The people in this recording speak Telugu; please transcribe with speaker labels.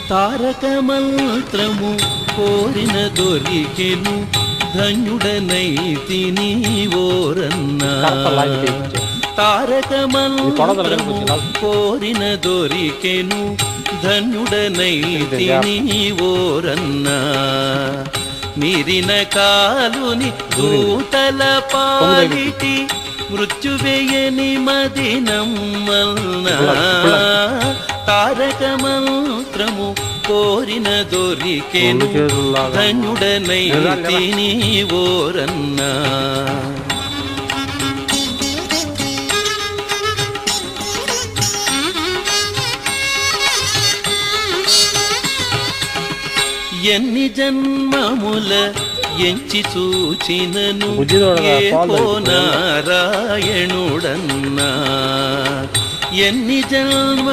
Speaker 1: తారక మంత్రము కోరిన దొరికెను ధన్యుడనైతిని ఓరన్నా. తారక మంత్రము కోరిన దొరికెను ధన్యుడనైతిని ఓరన్నా. మీరిన కాలుని దూతల పాలిటి మృత్యువేయని మదినమ్మల్నా. తారక మంత్రము కోరిన దొరికెను ధన్యుడనైతిని ఓరన్నా. ఎన్ని జన్మముల ఎంచి చూచినను ఏకో నారాయణుడన్నా. ఎన్ని జన్మ